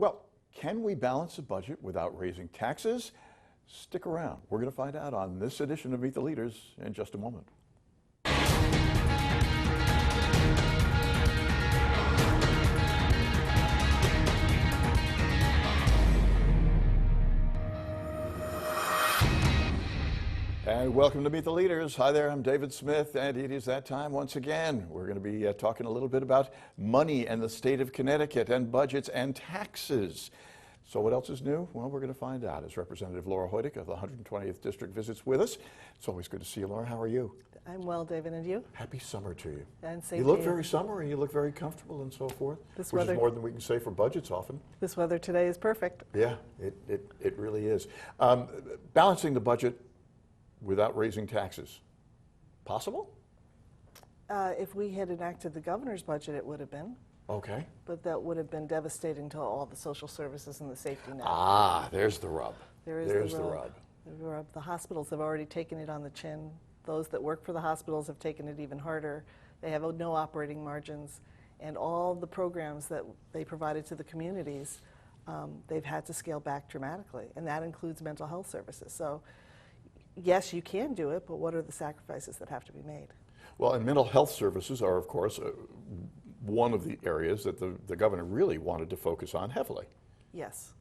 Well, can we balance a budget without raising taxes? Stick around. We're going to find out on this edition of Meet the Leaders in just a moment. And welcome to Meet the Leaders. Hi there, I'm David Smith, and it is that time once again. We're going to be talking a little bit about money and the state of Connecticut and budgets and taxes. So what else is new? Well, we're going to find out as Representative Laura Hoydick of the 120th District visits with us. It's always good to see you, Laura. How are you? I'm well, David, and you? Happy summer to you. And same you look to very summer, and you look very comfortable and so forth, This which weather, is more than we can say for budgets often. This weather today is perfect. Yeah, it really is. Balancing the budget without raising taxes, possible? If we had enacted the governor's budget, it would have been. Okay. But that would have been devastating to all the social services and the safety net. Ah, there's the rub. There's the rub. The hospitals have already taken it on the chin. Those that work for the hospitals have taken it even harder. They have no operating margins. And all the programs that they provided to the communities, they've had to scale back dramatically. And that includes mental health services. So yes, you can do it, but what are the sacrifices that have to be made? Well, and mental health services are, of course, one of the areas that the governor really wanted to focus on heavily. Yes.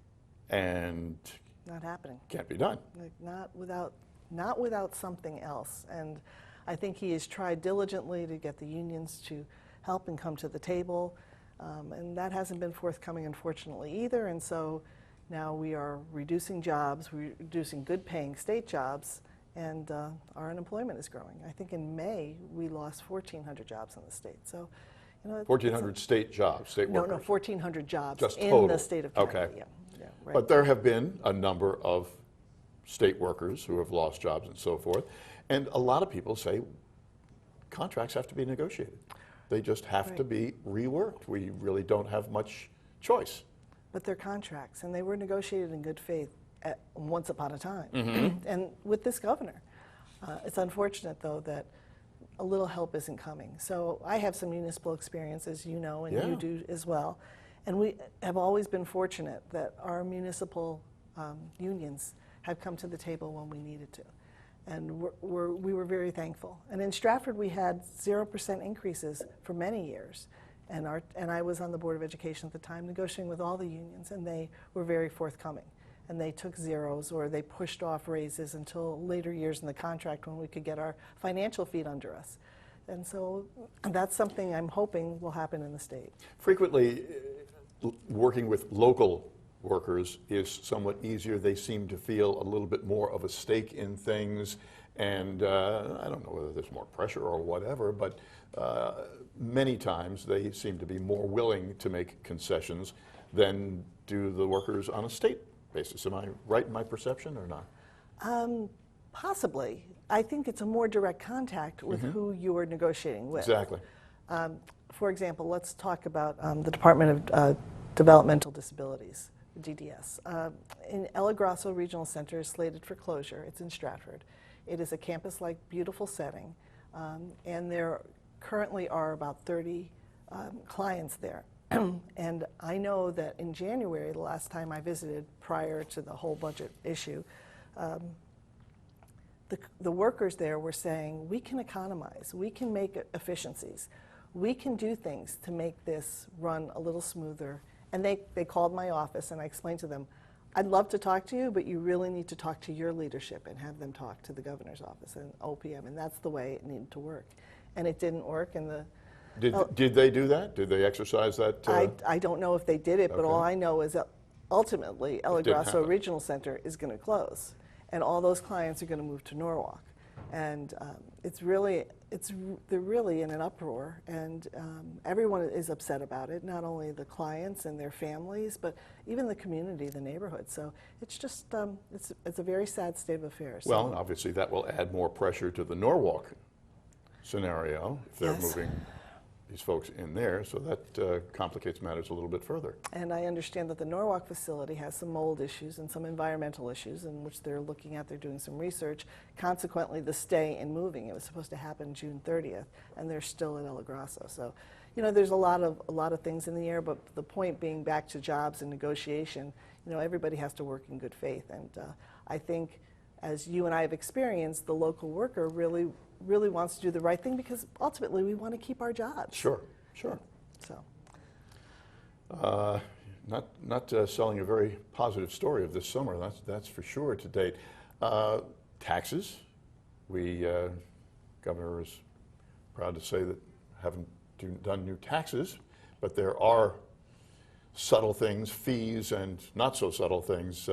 And not happening. Can't be done. Like not without something else. And I think he has tried diligently to get the unions to help and come to the table. And that hasn't been forthcoming, unfortunately, either. And so now we are reducing jobs, reducing good paying state jobs, and our unemployment is growing. I think in May we lost 1,400 jobs in the state. So, you know, 1,400 state jobs, state workers? No, 1,400 jobs just in total. the state of Connecticut. Okay. Yeah, right. But there have been a number of state workers who have lost jobs and so forth. And a lot of people say contracts have to be negotiated. They just have to be reworked. We really don't have much choice. But they're contracts, and they were negotiated in good faith once upon a time. Mm-hmm. And with this governor. It's unfortunate, though, that a little help isn't coming. So I have some municipal experience, as you know, and you do as well. And we have always been fortunate that our municipal unions have come to the table when we needed to. And we were very thankful. And in Stratford, we had 0% increases for many years. And I was on the Board of Education at the time negotiating with all the unions, and they were very forthcoming. And they took zeros, or they pushed off raises until later years in the contract when we could get our financial feet under us. And so that's something I'm hoping will happen in the state. Frequently, working with local workers is somewhat easier. They seem to feel a little bit more of a stake in things. And I don't know whether there's more pressure or whatever, but many times they seem to be more willing to make concessions than do the workers on a state basis. Am I right in my perception or not? Possibly. I think it's a more direct contact with who you're negotiating with. Exactly. For example, let's talk about the Department of Developmental Disabilities, DDS. In El Grasso Regional Center is slated for closure. It's in Stratford. It is a campus-like, beautiful setting, and there currently are about 30 clients there. And I know that in January, the last time I visited prior to the whole budget issue, the workers there were saying, we can economize, we can make efficiencies, we can do things to make this run a little smoother. And they called my office, and I explained to them, I'd love to talk to you, but you really need to talk to your leadership and have them talk to the governor's office and OPM, and that's the way it needed to work. And it didn't work, and Did they do that? Did they exercise that? I don't know if they did it, but all I know is that ultimately El Grasso Regional Center is going to close, and all those clients are going to move to Norwalk. And they're really in an uproar, and everyone is upset about it, not only the clients and their families, but even the community, the neighborhood. So it's just, it's a very sad state of affairs. Well, obviously that will add more pressure to the Norwalk scenario if they're moving these folks in there, so that complicates matters a little bit further. And I understand that the Norwalk facility has some mold issues and some environmental issues in which they're looking at. They're doing some research. Consequently, the stay and moving, it was supposed to happen June 30th, and they're still at El Grasso. So, You know, there's a lot of things in the air, but the point being back to jobs and negotiation, you know, everybody has to work in good faith. And I think, as you and I have experienced, the local worker really wants to do the right thing because ultimately we want to keep our jobs. Sure, sure. So. Not selling a very positive story of this summer, that's for sure to date. Taxes, Governor is proud to say that haven't done new taxes, but there are subtle things, fees, and not so subtle things,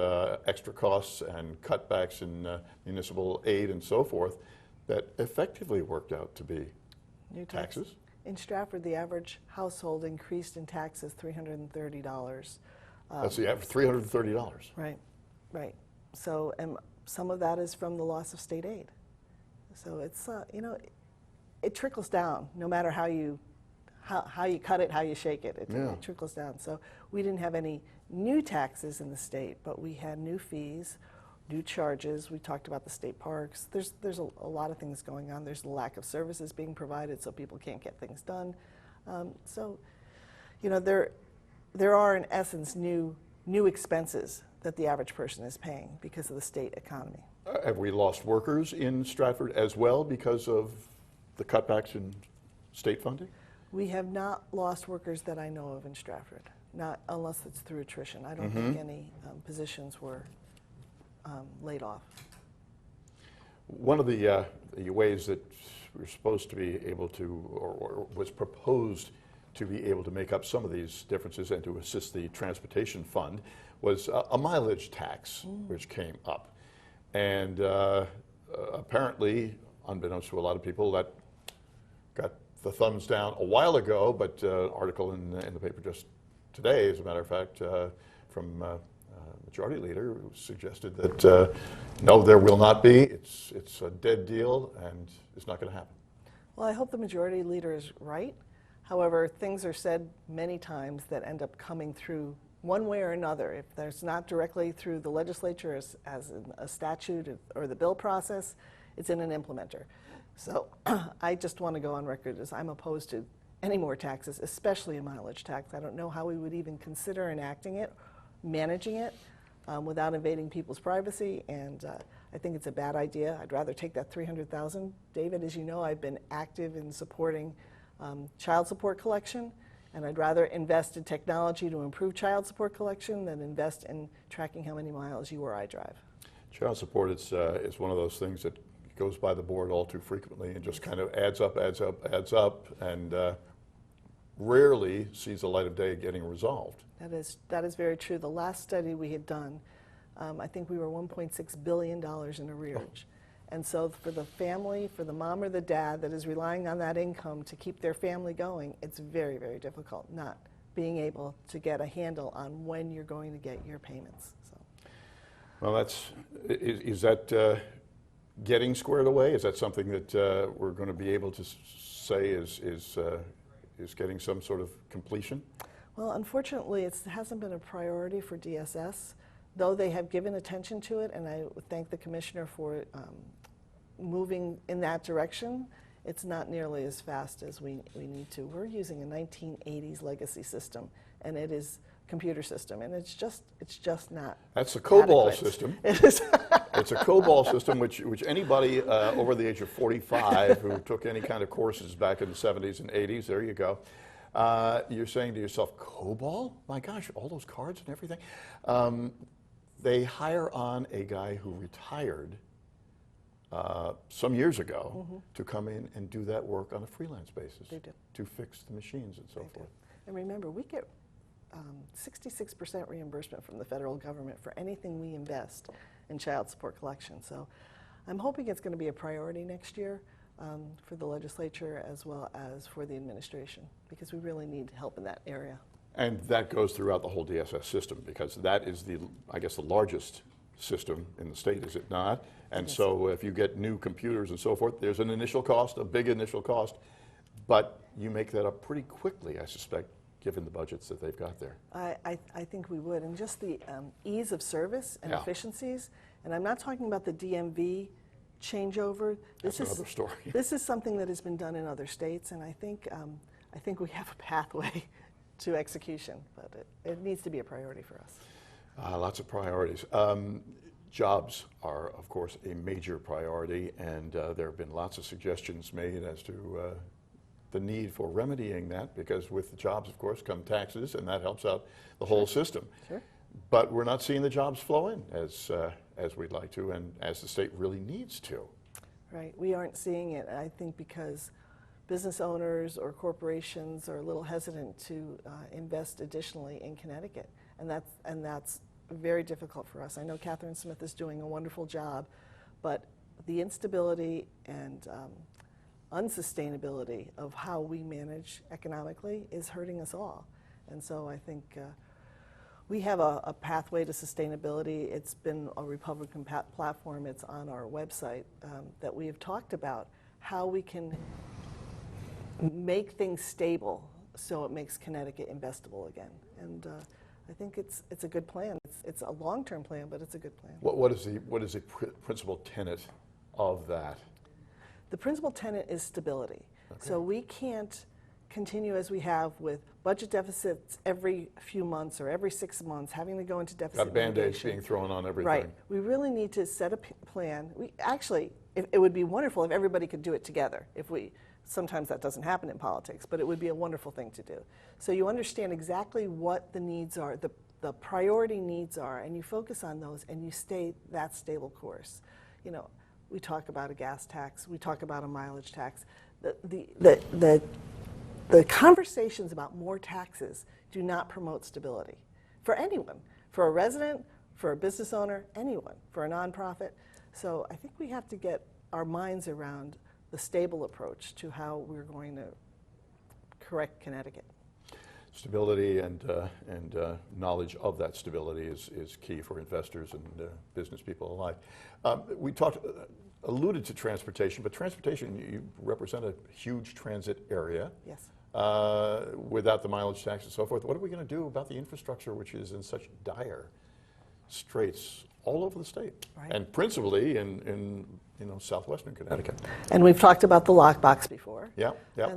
extra costs and cutbacks in municipal aid and so forth, that effectively worked out to be New taxes. In Stratford, the average household increased in taxes $330. That's the average, $330. Right, right. So, and some of that is from the loss of state aid. So it's, you know, it trickles down no matter how you cut it, how you shake it. It trickles down. So we didn't have any new taxes in the state, but we had new fees, new charges. We talked about the state parks. There's a lot of things going on. There's the lack of services being provided, so people can't get things done. So, you know, there are in essence new expenses that the average person is paying because of the state economy. Have we lost workers in Stratford as well because of the cutbacks in state funding? We have not lost workers that I know of in Stratford, not unless it's through attrition. I don't think any positions were laid off. One of the ways that we're supposed to be able to, or was proposed to be able to make up some of these differences and to assist the transportation fund was a mileage tax, which came up. And apparently, unbeknownst to a lot of people, that got the thumbs down a while ago, but an article in the paper just today, as a matter of fact, from Majority Leader who suggested that no, there will not be. It's a dead deal, and it's not going to happen. Well, I hope the Majority Leader is right. However, things are said many times that end up coming through one way or another. If there's not directly through the legislature as a statute or the bill process, it's in an implementer. So I just want to go on record as I'm opposed to any more taxes, especially a mileage tax. I don't know how we would even consider enacting it, managing it, without invading people's privacy, and I think it's a bad idea. I'd rather take that $300,000. David, as you know, I've been active in supporting child support collection, and I'd rather invest in technology to improve child support collection than invest in tracking how many miles you or I drive. Child support is one of those things that goes by the board all too frequently and just kind of adds up, and rarely sees the light of day getting resolved. That is very true. The last study we had done, I think we were $1.6 billion in arrearage. And so for the family, for the mom or the dad that is relying on that income to keep their family going, it's very, very difficult not being able to get a handle on when you're going to get your payments. So. Well, is that getting squared away? Is that something that we're going to be able to say is getting some sort of completion? Well, unfortunately, it hasn't been a priority for DSS, though they have given attention to it, and I thank the commissioner for moving in that direction. It's not nearly as fast as we need to. We're using a 1980s legacy system, and it is a computer system, and it's just not. That's a COBOL adequate. system. It is. It's a COBOL system, which anybody over the age of 45 who took any kind of courses back in the 70s and 80s, there you go. You're saying to yourself, COBOL? My gosh, all those cards and everything. They hire on a guy who retired some years ago to come in and do that work on a freelance basis. They do. To fix the machines and so forth. And remember, we get 66% reimbursement from the federal government for anything we invest in child support collection. So I'm hoping it's going to be a priority next year for the legislature as well as for the administration, because we really need help in that area. And that goes throughout the whole DSS system, because that is I guess the largest system in the state, is it not? And so if you get new computers and so forth, there's an initial cost, a big initial cost, but you make that up pretty quickly, I suspect, given the budgets that they've got there. I think we would, and just the ease of service and efficiencies, and I'm not talking about the DMV changeover. That's another story. This is something that has been done in other states, and I think I think we have a pathway to execution, but it needs to be a priority for us. Lots of priorities. Jobs are, of course, a major priority, and there have been lots of suggestions made as to the need for remedying that, because with the jobs, of course, come taxes, and that helps out the whole system. Sure. But we're not seeing the jobs flow in as we'd like to, and as the state really needs to. Right. We aren't seeing it, I think, because business owners or corporations are a little hesitant to invest additionally in Connecticut, and that's very difficult for us. I know Catherine Smith is doing a wonderful job, but the instability and unsustainability of how we manage economically is hurting us all. And so I think we have a pathway to sustainability. It's been a Republican platform. It's on our website that we have talked about how we can make things stable so it makes Connecticut investable again. And I think it's a good plan. It's a long-term plan, but it's a good plan. What is the principal tenet of that? The principal tenet is stability. Okay. So we can't continue as we have with budget deficits every few months or every 6 months, having to go into deficit Got Band-Aids mitigation. being thrown on everything. Right. We really need to set a plan. It would be wonderful if everybody could do it together. Sometimes that doesn't happen in politics, but it would be a wonderful thing to do. So you understand exactly what the needs are, the priority needs are, and you focus on those, and you stay that stable course. You know, we talk about a gas tax, we talk about a mileage tax. The conversations about more taxes do not promote stability for anyone, for a resident, for a business owner, anyone, for a nonprofit. So I think we have to get our minds around the stable approach to how we're going to correct Connecticut. Stability and knowledge of that stability is key for investors and business people alike. We alluded to transportation, but transportation, you represent a huge transit area. Yes. Without the mileage tax and so forth. What are we going to do about the infrastructure, which is in such dire straits all over the state, right, and principally in southwestern Connecticut? And we've talked about the lockbox before. Yeah, yeah.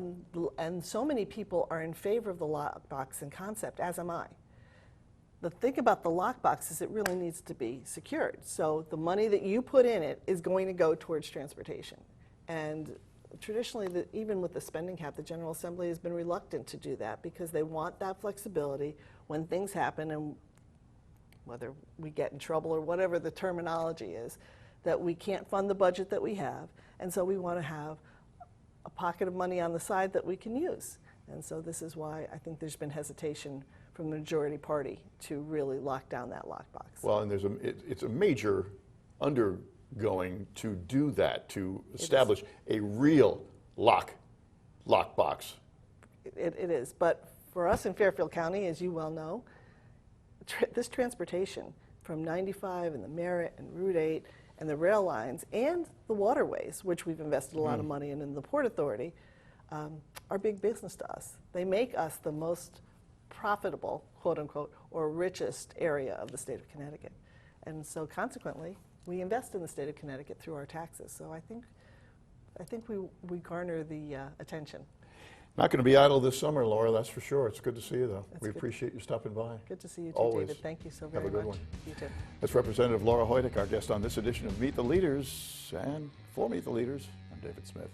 And so many people are in favor of the lockbox in concept, as am I. The thing about the lockbox is it really needs to be secured. So the money that you put in it is going to go towards transportation. And traditionally, even with the spending cap, the General Assembly has been reluctant to do that because they want that flexibility when things happen, and whether we get in trouble or whatever the terminology is, that we can't fund the budget that we have, and so we want to have a pocket of money on the side that we can use. And so this is why I think there's been hesitation from the majority party to really lock down that lockbox. Well, and it's a major undergoing to do that, to establish a real lockbox. It is, but for us in Fairfield County, as you well know, this transportation from 95 and the Merritt and Route 8 and the rail lines and the waterways, which we've invested a lot of money in the Port Authority, are big business to us. They make us the most profitable, quote unquote, or richest area of the state of Connecticut. And so consequently, we invest in the state of Connecticut through our taxes. So I think we garner the attention. Not going to be idle this summer, Laura, that's for sure. It's good to see you, though. That's we good. Appreciate you stopping by. Good to see you too, Always. David. Thank you so very Have a good much. one. You too. That's Representative Laura Hoydick, our guest on this edition of Meet the Leaders. And for Meet the Leaders, I'm David Smith.